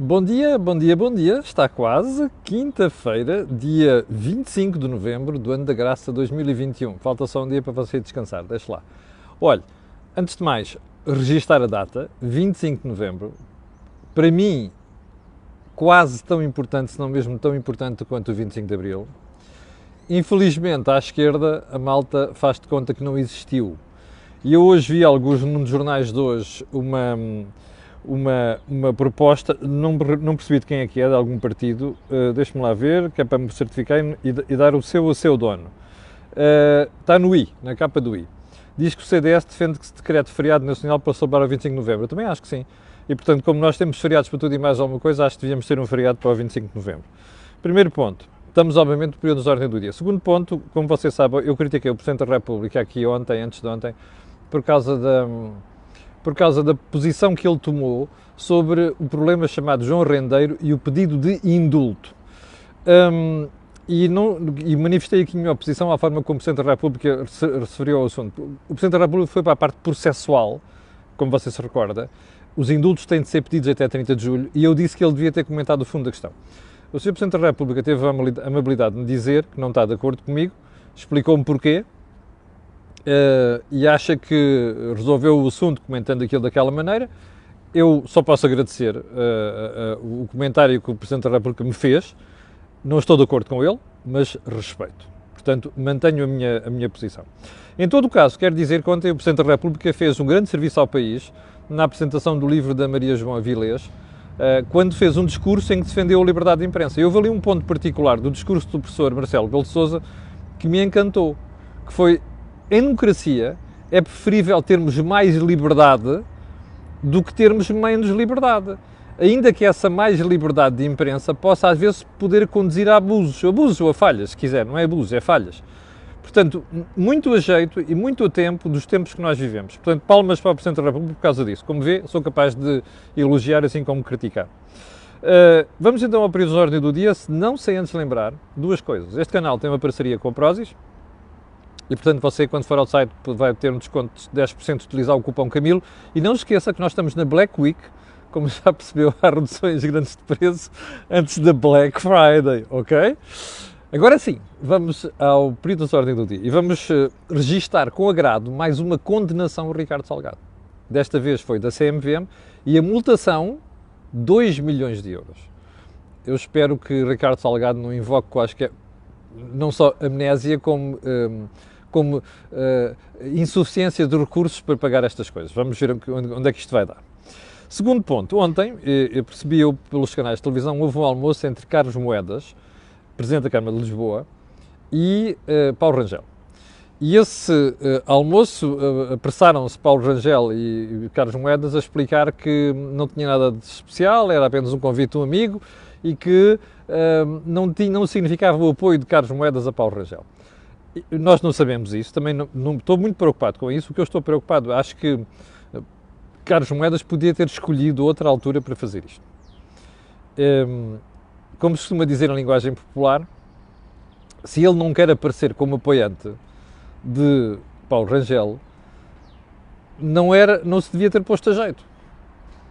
Bom dia, bom dia, bom dia. Está quase quinta-feira, dia 25 de novembro do ano da graça 2021. Falta só um dia para você descansar, deixa lá. Olha, antes de mais, registar a data, 25 de novembro, para mim, quase tão importante, se não mesmo tão importante quanto o 25 de abril. Infelizmente, à esquerda, a malta faz de conta que não existiu. E eu hoje vi alguns, num dos jornais de hoje, uma proposta, não percebi de quem é que é, de algum partido, deixe-me lá ver, que é para me certificar e dar o seu dono. Está no I, na capa do I. Diz que o CDS defende que se decrete feriado nacional para celebrar o 25 de novembro. Eu também acho que sim. E, portanto, como nós temos feriados para tudo e mais alguma coisa, acho que devíamos ter um feriado para o 25 de novembro. Primeiro ponto. Estamos, obviamente, no período de ordem do dia. Segundo ponto, como vocês sabem, eu critiquei o Presidente da República aqui ontem, antes de ontem, por causa da posição que ele tomou sobre o problema chamado João Rendeiro e o pedido de indulto. E manifestei aqui a minha oposição à forma como o Presidente da República se referiu ao assunto. O Presidente da República foi para a parte processual, como você se recorda. Os indultos têm de ser pedidos até 30 de julho e eu disse que ele devia ter comentado o fundo da questão. O Sr. Presidente da República teve a amabilidade de me dizer que não está de acordo comigo, explicou-me porquê, e acha que resolveu o assunto comentando aquilo daquela maneira. Eu só posso agradecer o comentário que o Presidente da República me fez. Não estou de acordo com ele, mas respeito. Portanto, mantenho a minha posição. Em todo o caso, quero dizer que ontem o Presidente da República fez um grande serviço ao país na apresentação do livro da Maria João Avilés, quando fez um discurso em que defendeu a liberdade de imprensa. E houve ali um ponto particular do discurso do professor Marcelo Rebelo de Sousa que me encantou, que foi: em democracia é preferível termos mais liberdade do que termos menos liberdade. Ainda que essa mais liberdade de imprensa possa às vezes poder conduzir a abusos ou a falhas, se quiser, não é abusos, é falhas. Portanto, muito a jeito e muito a tempo dos tempos que nós vivemos. Portanto, palmas para o Presidente da República por causa disso. Como vê, sou capaz de elogiar assim como criticar. Vamos então ao período de ordem do dia, não sem antes lembrar duas coisas. Este canal tem uma parceria com a Prozis, e, portanto, você, quando for ao site, vai ter um desconto de 10% de utilizar o cupom Camilo. E não esqueça que nós estamos na Black Week, como já percebeu, há reduções grandes de preço antes da Black Friday, ok? Agora sim, vamos ao período de ordem do dia e vamos registar com agrado mais uma condenação ao Ricardo Salgado. Desta vez foi da CMVM e a multação, 2 milhões de euros. Eu espero que Ricardo Salgado não invoque quaisquer, não só amnésia, como insuficiência de recursos para pagar estas coisas. Vamos ver onde é que isto vai dar. Segundo ponto, ontem, eu percebi pelos canais de televisão, houve um almoço entre Carlos Moedas, Presidente da Câmara de Lisboa, e Paulo Rangel. E esse almoço, apressaram-se Paulo Rangel e Carlos Moedas a explicar que não tinha nada de especial, era apenas um convite de um amigo e que não significava o apoio de Carlos Moedas a Paulo Rangel. Nós não sabemos isso, também não estou muito preocupado com isso. O que eu estou preocupado, acho que Carlos Moedas podia ter escolhido outra altura para fazer isto. Como se costuma dizer em linguagem popular, se ele não quer aparecer como apoiante de Paulo Rangel, não se devia ter posto a jeito.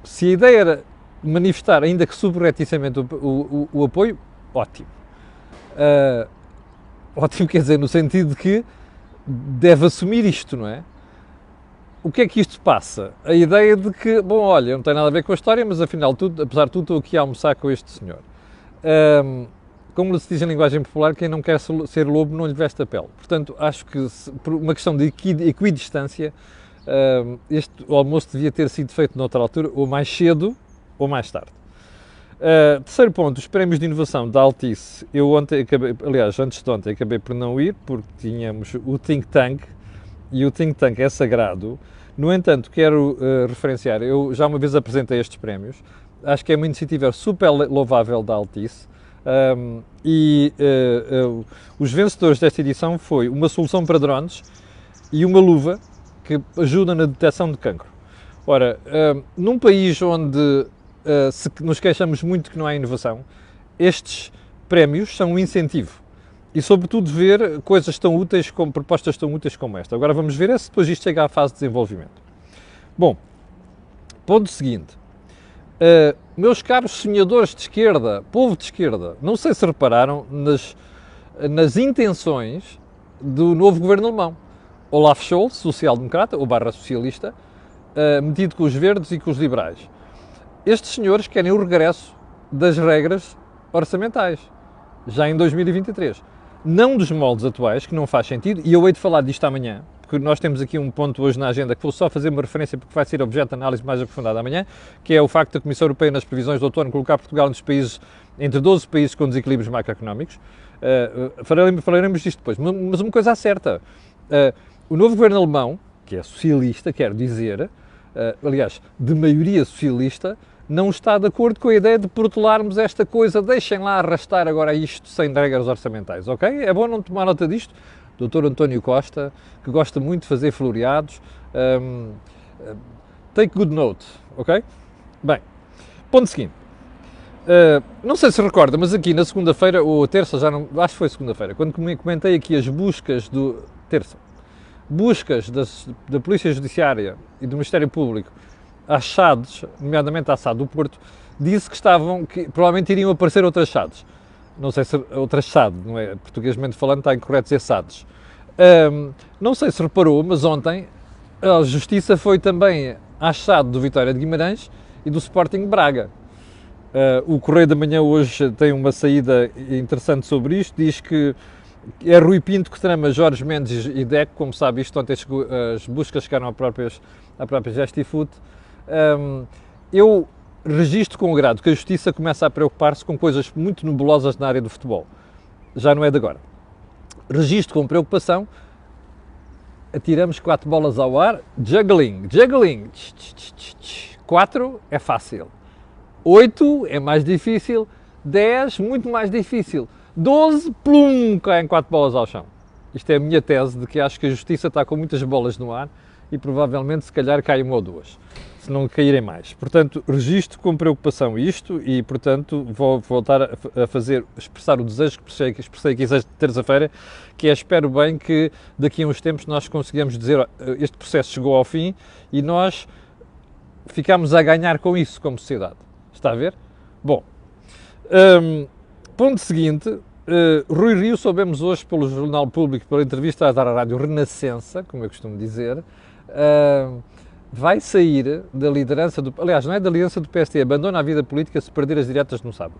Se a ideia era manifestar, ainda que subrepticiamente, o apoio, ótimo. Ótimo, quer dizer, no sentido de que deve assumir isto, não é? O que é que isto passa? A ideia de que, bom, olha, não tem nada a ver com a história, mas afinal, apesar de tudo, estou aqui a almoçar com este senhor. Como se diz em linguagem popular, quem não quer ser lobo não lhe veste a pele. Portanto, acho que, por uma questão de equidistância, o almoço devia ter sido feito noutra altura, ou mais cedo, ou mais tarde. Terceiro ponto, os prémios de inovação da Altice. Eu ontem antes de ontem, acabei por não ir, porque tínhamos o Think Tank, e o Think Tank é sagrado. No entanto, quero referenciar, eu já uma vez apresentei estes prémios, acho que é uma iniciativa super louvável da Altice, os vencedores desta edição foi uma solução para drones e uma luva que ajuda na detecção de cancro. Ora, num país onde se nos queixamos muito que não há inovação, estes prémios são um incentivo. E, sobretudo, ver coisas tão úteis, propostas tão úteis como esta. Agora vamos ver se depois isto chega à fase de desenvolvimento. Bom, ponto seguinte. Meus caros sonhadores de esquerda, povo de esquerda, não sei se repararam nas intenções do novo governo alemão. Olaf Scholz, social-democrata, ou barra socialista, metido com os verdes e com os liberais. Estes senhores querem o regresso das regras orçamentais, já em 2023. Não dos moldes atuais, que não faz sentido, e eu hei de falar disto amanhã, porque nós temos aqui um ponto hoje na agenda que vou só fazer uma referência porque vai ser objeto de análise mais aprofundada amanhã, que é o facto da Comissão Europeia nas previsões do outono colocar Portugal entre 12 países com desequilíbrios macroeconómicos. Falaremos disto depois, mas uma coisa certa, o novo governo alemão, que é socialista, quero dizer, aliás, de maioria socialista, não está de acordo com a ideia de protelarmos esta coisa, deixem lá arrastar agora isto sem regras orçamentais, ok? É bom não tomar nota disto. Dr. António Costa, que gosta muito de fazer floreados, take good note, ok? Bem, ponto seguinte. Não sei se recorda, mas aqui na segunda-feira, ou terça, já não, acho que foi segunda-feira, quando comentei aqui as buscas da Polícia Judiciária e do Ministério Público às SADs, nomeadamente à SAD do Porto, disse que provavelmente iriam aparecer outras SADs. Não sei se outras SAD, não é? Portuguesmente falando está incorreto dizer SADs. Não sei se reparou, mas ontem a Justiça foi também à SAD do Vitória de Guimarães e do Sporting Braga. O Correio da Manhã hoje tem uma saída interessante sobre isto, diz que é Rui Pinto que trama Jorge Mendes e Deco, como sabe isto, ontem as buscas chegaram à própria Gestifoot. Eu registro com agrado que a Justiça começa a preocupar-se com coisas muito nebulosas na área do futebol. Já não é de agora. Registro com preocupação, atiramos 4 bolas ao ar, juggling, 4 é fácil, 8 é mais difícil, 10 muito mais difícil, 12, plum, caem 4 bolas ao chão. Isto é a minha tese de que acho que a Justiça está com muitas bolas no ar e provavelmente se calhar cai uma ou duas, se não caírem mais. Portanto, registro com preocupação isto e, portanto, vou voltar a expressar o desejo que expressei aqui terça-feira, que é, espero bem que daqui a uns tempos nós consigamos dizer este processo chegou ao fim e nós ficamos a ganhar com isso como sociedade. Está a ver? Bom, ponto seguinte, Rui Rio, soubemos hoje pelo Jornal Público, pela entrevista a dar à Rádio Renascença, como eu costumo dizer, vai sair da liderança aliás, não é da liderança do PSD, abandona a vida política se perder as diretas no sábado.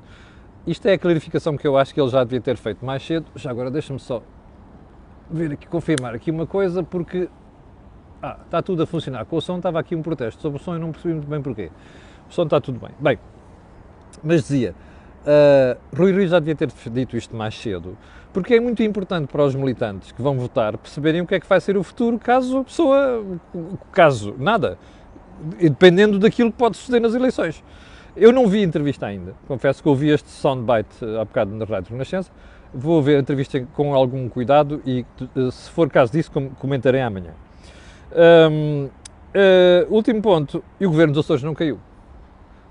Isto é a clarificação que eu acho que ele já devia ter feito mais cedo. Já agora deixa-me só ver aqui, confirmar aqui uma coisa, porque está tudo a funcionar. Com o som estava aqui um protesto sobre o som e não percebi muito bem porquê. O som está tudo bem. Bem, mas dizia, Rui Rio já devia ter dito isto mais cedo, porque é muito importante para os militantes que vão votar perceberem o que é que vai ser o futuro caso a pessoa, nada, dependendo daquilo que pode suceder nas eleições. Eu não vi a entrevista ainda, confesso que ouvi este soundbite há bocado na Rádio Renascença, vou ver a entrevista com algum cuidado e, se for caso disso, comentarei amanhã. Último ponto, e o Governo dos Açores não caiu.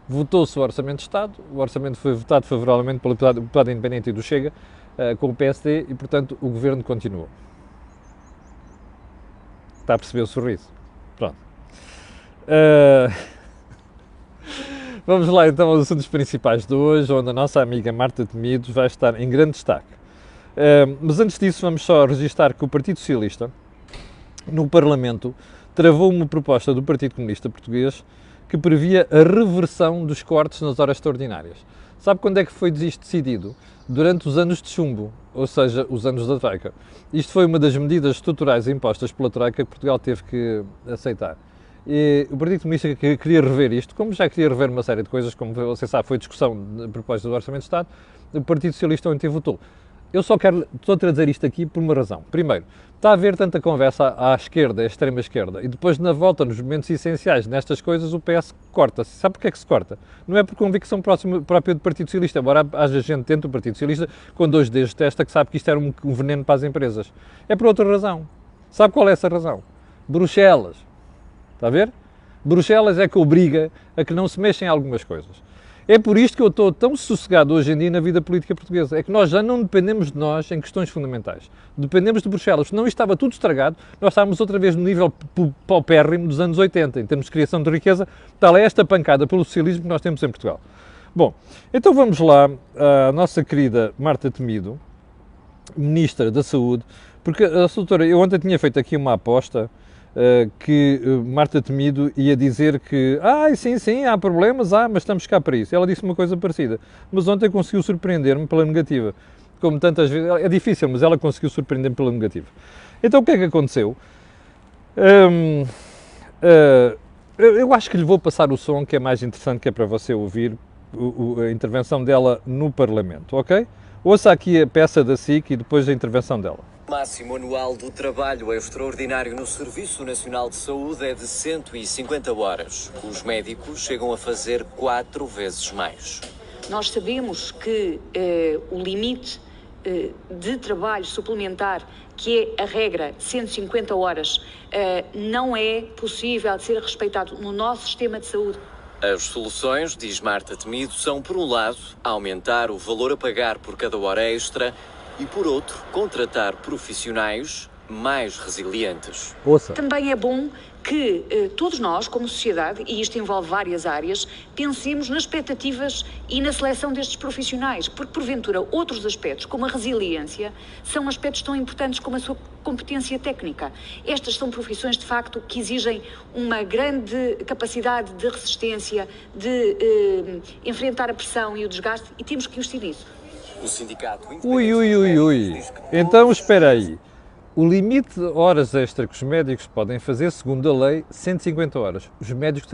Votou-se o Orçamento de Estado, o Orçamento foi votado favoravelmente pelo deputado independente e do Chega, com o PSD, e, portanto, o Governo continuou. Está a perceber o sorriso? Pronto. Vamos lá então aos assuntos principais de hoje, onde a nossa amiga Marta Temidos vai estar em grande destaque. Mas antes disso, vamos só registrar que o Partido Socialista, no Parlamento, travou uma proposta do Partido Comunista Português que previa a reversão dos cortes nas horas extraordinárias. Sabe quando é que foi isto decidido? Durante os anos de chumbo, ou seja, os anos da Troika. Isto foi uma das medidas estruturais impostas pela Troika que Portugal teve que aceitar. E o Partido Comunista queria rever isto, como já queria rever uma série de coisas, como você sabe, foi discussão de proposta do Orçamento de Estado, o Partido Socialista ontem votou. Eu só estou a trazer isto aqui por uma razão. Primeiro, está a haver tanta conversa à esquerda, à extrema esquerda, e depois na volta, nos momentos essenciais, nestas coisas, o PS corta-se. Sabe porquê é que se corta? Não é por convicção própria do Partido Socialista, embora haja gente dentro do Partido Socialista com 2 dedos de testa que sabe que isto era um veneno para as empresas. É por outra razão. Sabe qual é essa razão? Bruxelas. Está a ver? Bruxelas é que obriga a que não se mexam em algumas coisas. É por isto que eu estou tão sossegado hoje em dia na vida política portuguesa. É que nós já não dependemos de nós em questões fundamentais. Dependemos de Bruxelas. Senão isto estava tudo estragado, nós estávamos outra vez no nível paupérrimo dos anos 80, em termos de criação de riqueza. Tal é esta pancada pelo socialismo que nós temos em Portugal. Bom, então vamos lá à nossa querida Marta Temido, Ministra da Saúde, porque a doutora, eu ontem tinha feito aqui uma aposta que Marta Temido ia dizer que sim, há problemas, mas estamos cá para isso. Ela disse uma coisa parecida, mas ontem conseguiu surpreender-me pela negativa. Como tantas vezes, é difícil, mas ela conseguiu surpreender-me pela negativa. Então o que é que aconteceu? Eu acho que lhe vou passar o som que é mais interessante, que é para você ouvir a intervenção dela no Parlamento, ok? Ouça aqui a peça da SIC e depois a intervenção dela. O máximo anual do trabalho extraordinário no Serviço Nacional de Saúde é de 150 horas. Os médicos chegam a fazer 4 vezes mais. Nós sabemos que o limite de trabalho suplementar, que é a regra, 150 horas, não é possível de ser respeitado no nosso sistema de saúde. As soluções, diz Marta Temido, são, por um lado, aumentar o valor a pagar por cada hora extra e, por outro, contratar profissionais mais resilientes. Ouça. Também é bom que todos nós, como sociedade, e isto envolve várias áreas, pensemos nas expectativas e na seleção destes profissionais, porque, porventura, outros aspectos, como a resiliência, são aspectos tão importantes como a sua competência técnica. Estas são profissões, de facto, que exigem uma grande capacidade de resistência, de enfrentar a pressão e o desgaste, e temos que investir nisso. O sindicato... Ui. Então, espera aí. O limite de horas extra que os médicos podem fazer, segundo a lei, 150 horas. Os médicos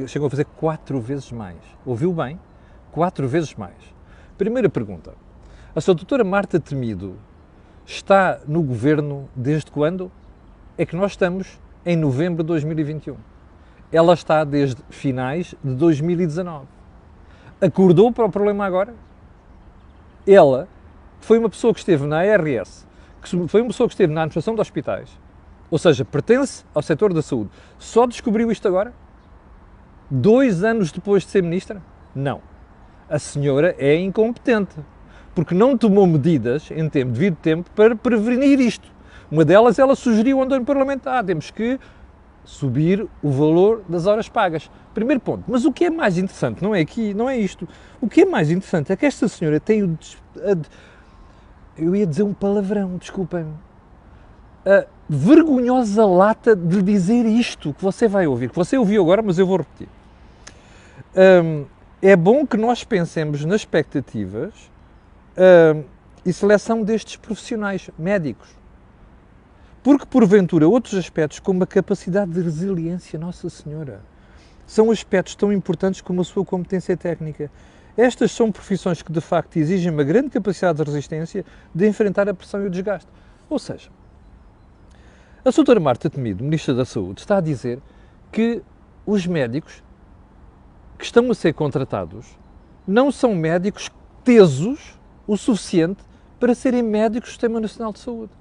chegam a fazer 4 vezes mais. Ouviu bem? 4 vezes mais. Primeira pergunta. A sua doutora Marta Temido está no governo desde quando? É que nós estamos em novembro de 2021. Ela está desde finais de 2019. Acordou para o problema agora? Ela foi uma pessoa que esteve na ARS, que foi uma pessoa que esteve na administração de hospitais, ou seja, pertence ao setor da saúde, só descobriu isto agora? 2 anos depois de ser ministra? Não. A senhora é incompetente, porque não tomou medidas em devido tempo para prevenir isto. Uma delas, ela sugeriu ontem no Parlamento, temos que subir o valor das horas pagas. Primeiro ponto. Mas o que é mais interessante, não é isto. O que é mais interessante é que esta senhora tem eu ia dizer um palavrão, desculpem-me, a vergonhosa lata de dizer isto que você vai ouvir, que você ouviu agora, mas eu vou repetir. É bom que nós pensemos nas expectativas e seleção destes profissionais médicos. Porque, porventura, outros aspectos, como a capacidade de resiliência, Nossa Senhora, são aspectos tão importantes como a sua competência técnica. Estas são profissões que, de facto, exigem uma grande capacidade de resistência de enfrentar a pressão e o desgaste. Ou seja, a doutora Marta Temido, Ministra da Saúde, está a dizer que os médicos que estão a ser contratados não são médicos tesos o suficiente para serem médicos do Sistema Nacional de Saúde.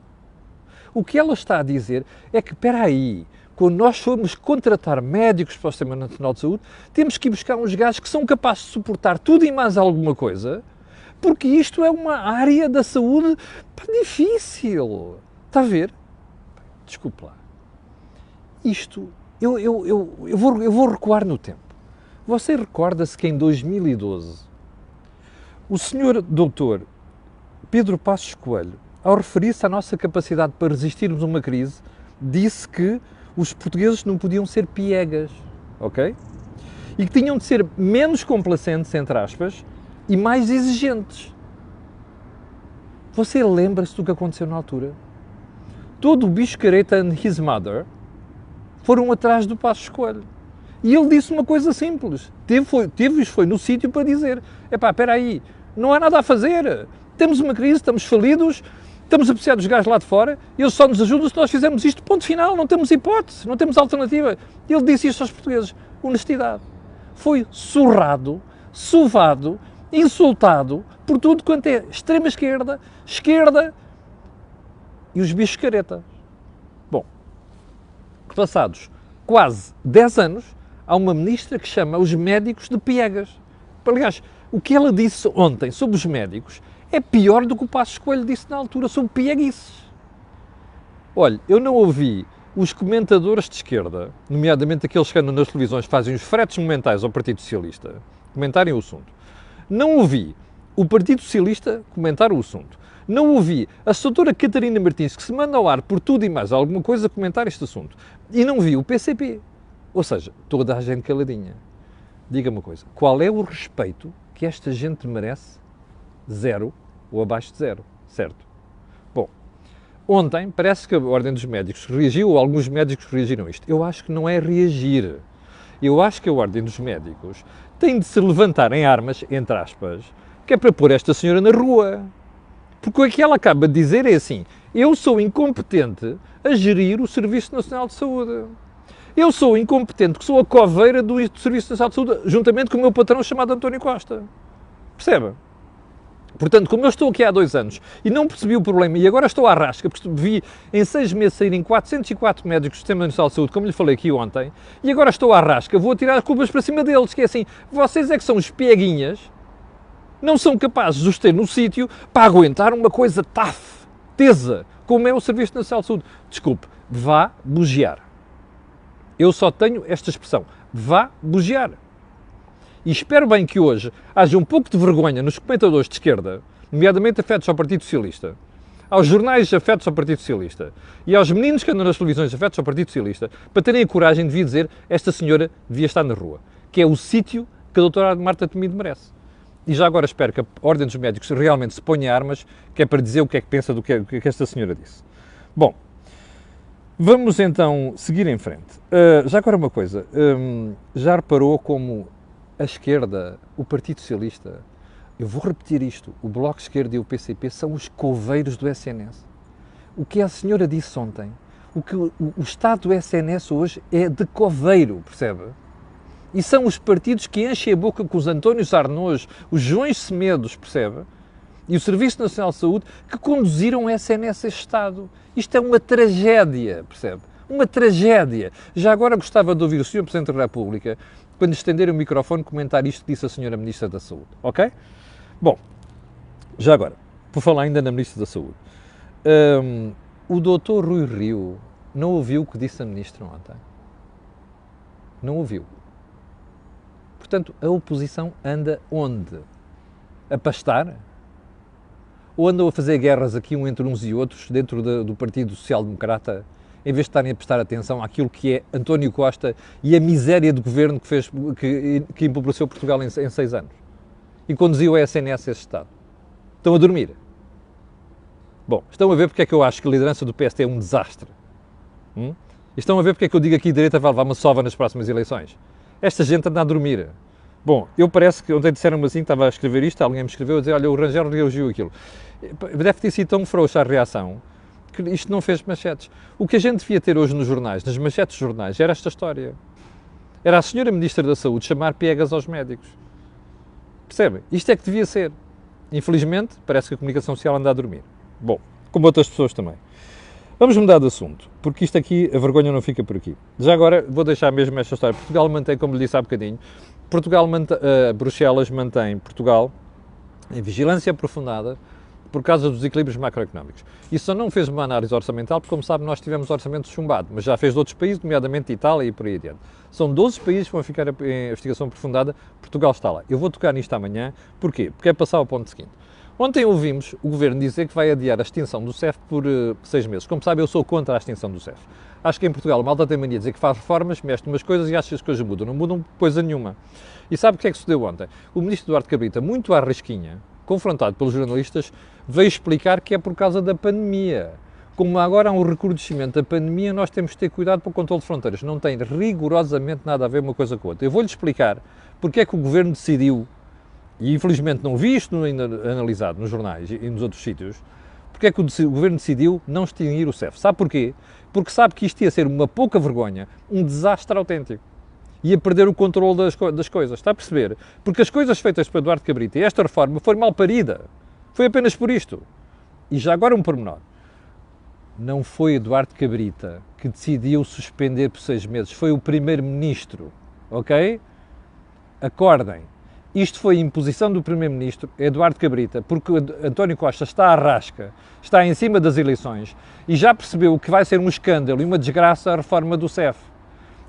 O que ela está a dizer é que, espera aí, quando nós formos contratar médicos para o Sistema Nacional de Saúde, temos que ir buscar uns gajos que são capazes de suportar tudo e mais alguma coisa, porque isto é uma área da saúde difícil. Está a ver? Desculpe lá. Isto, eu vou recuar no tempo. Você recorda-se que em 2012, o senhor doutor Pedro Passos Coelho, ao referir-se à nossa capacidade para resistirmos a uma crise, disse que os portugueses não podiam ser piegas, ok? E que tinham de ser menos complacentes, entre aspas, e mais exigentes. Você lembra-se do que aconteceu na altura? Todo o bicho careta and his mother foram atrás do Passos Coelho. E ele disse uma coisa simples. Foi no sítio para dizer, espera aí, não há nada a fazer. Temos uma crise, estamos falidos, estamos a precisar dos gajos lá de fora, e eles só nos ajudam se nós fizermos isto, ponto final, não temos hipótese, não temos alternativa. Ele disse isto aos portugueses, honestidade. Foi surrado, sovado, insultado por tudo quanto é extrema esquerda e os bichos careta. Bom, passados quase 10 anos, há uma ministra que chama os médicos de piegas. Aliás, o que ela disse ontem sobre os médicos é pior do que o Passos Coelho disse na altura sobre pieguices. Olha, eu não ouvi os comentadores de esquerda, nomeadamente aqueles que andam nas televisões, fazem os fretes momentais ao Partido Socialista, comentarem o assunto. Não ouvi o Partido Socialista comentar o assunto. Não ouvi a doutora Catarina Martins, que se manda ao ar por tudo e mais alguma coisa, comentar este assunto. E não vi o PCP. Ou seja, toda a gente caladinha. Diga-me uma coisa, qual é o respeito que esta gente merece? 0 ou abaixo de 0, certo? Bom, ontem parece que a Ordem dos Médicos reagiu, ou alguns médicos reagiram a isto. Eu acho que não é reagir. Eu acho que a Ordem dos Médicos tem de se levantar em armas, entre aspas, que é para pôr esta senhora na rua. Porque o que ela acaba de dizer é assim, eu sou incompetente a gerir o Serviço Nacional de Saúde. Eu sou incompetente, que sou a coveira do Serviço Nacional de Saúde, juntamente com o meu patrão chamado António Costa. Percebe? Portanto, como eu estou aqui há 2 anos e não percebi o problema e agora estou à rasca, porque vi em 6 meses saírem 404 médicos do Sistema Nacional de Saúde, como lhe falei aqui ontem, e agora estou à rasca, vou tirar as culpas para cima deles, que é assim, vocês é que são os pieguinhas, não são capazes de os ter no sítio para aguentar uma coisa tesa, como é o Serviço Nacional de Saúde. Desculpe, vá bugiar. Eu só tenho esta expressão, vá bugiar. E espero bem que hoje haja um pouco de vergonha nos comentadores de esquerda, nomeadamente afetos ao Partido Socialista, aos jornais afetos ao Partido Socialista e aos meninos que andam nas televisões afetos ao Partido Socialista, para terem a coragem de vir dizer esta senhora devia estar na rua, que é o sítio que a doutora Marta Temido merece. E já agora espero que a Ordem dos Médicos realmente se ponha armas, que é para dizer o que é que pensa do que esta senhora disse. Bom, vamos então seguir em frente. Já agora uma coisa, já reparou como a esquerda, o Partido Socialista, eu vou repetir isto, o Bloco de Esquerda e o PCP são os coveiros do SNS. O que a senhora disse ontem, o estado do SNS hoje é de coveiro, percebe? E são os partidos que enchem a boca com os Antónios Arnaud, os Joões Semedos, percebe? E o Serviço Nacional de Saúde, que conduziram o SNS a este estado. Isto é uma tragédia, percebe? Uma tragédia. Já agora gostava de ouvir o Sr. Presidente da República, quando estender o microfone, comentar isto que disse a Sra. Ministra da Saúde, ok? Bom, já agora, por falar ainda na Ministra da Saúde, o Dr. Rui Rio não ouviu o que disse a Ministra ontem? Não ouviu. Portanto, a oposição anda onde? A pastar? Ou andam a fazer guerras aqui entre uns e outros dentro do Partido Social Democrata, em vez de estarem a prestar atenção àquilo que é António Costa e a miséria de governo que empobreceu Portugal em 6 anos e conduziu a SNS a esse estado? Estão a dormir? Bom, estão a ver porque é que eu acho que a liderança do PST é um desastre? E estão a ver porque é que eu digo aqui que a direita vai levar uma sova nas próximas eleições? Esta gente anda a dormir. Bom, eu parece que ontem disseram-me assim, estava a escrever isto, alguém me escreveu a dizer, olha, o Rangel reagiu aquilo. Deve ter sido tão frouxa a reação que isto não fez manchetes. O que a gente devia ter hoje nos jornais, nas manchetes dos jornais, era esta história. Era a senhora Ministra da Saúde chamar piegas aos médicos. Percebem? Isto é que devia ser. Infelizmente, parece que a comunicação social anda a dormir. Bom, como outras pessoas também. Vamos mudar de assunto, porque isto aqui, a vergonha não fica por aqui. Já agora, vou deixar mesmo esta história. Portugal mantém, como lhe disse há bocadinho, Bruxelas mantém Portugal em vigilância aprofundada por causa dos equilíbrios macroeconómicos. Isso só não fez uma análise orçamental, porque, como sabe, nós tivemos orçamento chumbado, mas já fez de outros países, nomeadamente Itália e por aí adiante. São 12 países que vão ficar em investigação aprofundada, Portugal está lá. Eu vou tocar nisto amanhã, porquê? Porque é passar ao ponto seguinte. Ontem ouvimos o Governo dizer que vai adiar a extinção do CEF por 6 meses. Como sabe, eu sou contra a extinção do CEF. Acho que em Portugal a malta tem mania de dizer que faz reformas, mexe umas coisas e acha que as coisas mudam. Não mudam coisa nenhuma. E sabe o que é que se deu ontem? O Ministro Eduardo Cabrita, muito à risquinha, confrontado pelos jornalistas, veio explicar que é por causa da pandemia. Como agora há um recrudescimento da pandemia, nós temos de ter cuidado para o controle de fronteiras. Não tem rigorosamente nada a ver uma coisa com a outra. Eu vou-lhe explicar porque é que o Governo decidiu, e infelizmente não vi isto ainda analisado nos jornais e nos outros sítios, porque é que o Governo decidiu não extinguir o CEF. Sabe porquê? Porque sabe que isto ia ser uma pouca vergonha, um desastre autêntico. Ia perder o controle das coisas, está a perceber? Porque as coisas feitas por Eduardo Cabrita e esta reforma foi mal parida. Foi apenas por isto. E já agora um pormenor. Não foi Eduardo Cabrita que decidiu suspender por 6 meses, foi o Primeiro-Ministro, ok? Acordem. Isto foi a imposição do Primeiro-Ministro Eduardo Cabrita, porque António Costa está à rasca, está em cima das eleições e já percebeu que vai ser um escândalo e uma desgraça a reforma do CEF.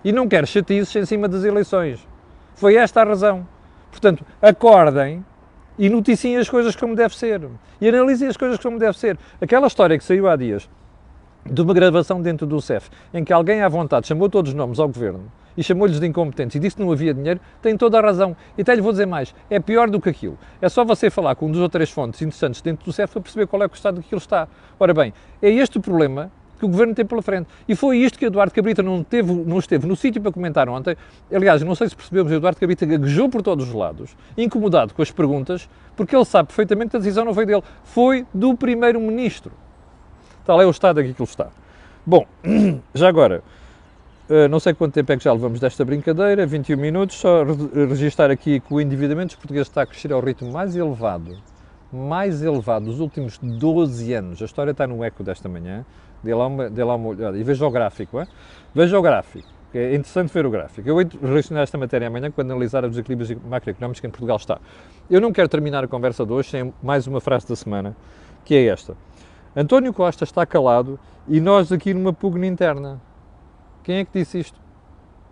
E não quer chatices em cima das eleições. Foi esta a razão. Portanto, acordem e noticiem as coisas como deve ser. E analisem as coisas como deve ser. Aquela história que saiu há dias, de uma gravação dentro do CEF, em que alguém à vontade chamou todos os nomes ao Governo e chamou-lhes de incompetentes e disse que não havia dinheiro, tem toda a razão. E até lhe vou dizer mais, é pior do que aquilo. É só você falar com um dos ou três fontes interessantes dentro do CEF para perceber qual é o estado daquilo está. Ora bem, é este o problema que o Governo tem pela frente. E foi isto que Eduardo Cabrita não esteve no sítio para comentar ontem. Aliás, não sei se percebeu, mas Eduardo Cabrita gaguejou por todos os lados, incomodado com as perguntas, porque ele sabe perfeitamente que a decisão não foi dele, foi do Primeiro-Ministro. Tal é o estado em que aquilo está. Bom, já agora, não sei quanto tempo é que já levamos desta brincadeira, 21 minutos, só registar aqui que o endividamento dos portugueses está a crescer ao ritmo mais elevado dos últimos 12 anos. A história está no Eco desta manhã, dê lá uma olhada e veja o gráfico, veja o gráfico, que é interessante ver o gráfico. Eu vou relacionar esta matéria amanhã quando analisar os desequilíbrios macroeconómicos que em Portugal está. Eu não quero terminar a conversa de hoje sem mais uma frase da semana, que é esta. António Costa está calado e nós aqui numa pugna interna. Quem é que disse isto?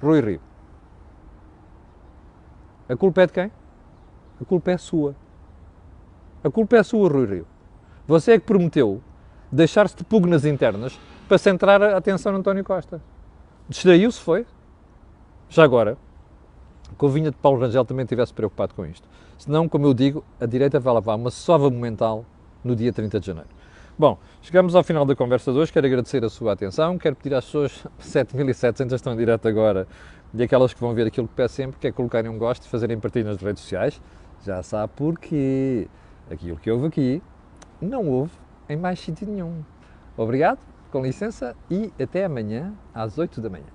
Rui Rio. A culpa é de quem? A culpa é sua. A culpa é sua, Rui Rio. Você é que prometeu deixar-se de pugnas internas para centrar a atenção no António Costa. Distraiu-se, foi? Já agora, convinha de Paulo Rangel também estivesse preocupado com isto. Senão, como eu digo, a direita vai levar uma sova momental no dia 30 de janeiro. Bom, chegamos ao final da conversa de hoje, quero agradecer a sua atenção, quero pedir às pessoas, 7.700 estão em direto agora, e aquelas que vão ver aquilo que peço sempre, que é colocarem um gosto e fazerem partilha nas redes sociais. Já sabe porquê. Aquilo que houve aqui, não houve em mais sítio nenhum. Obrigado, com licença, e até amanhã às 8 da manhã.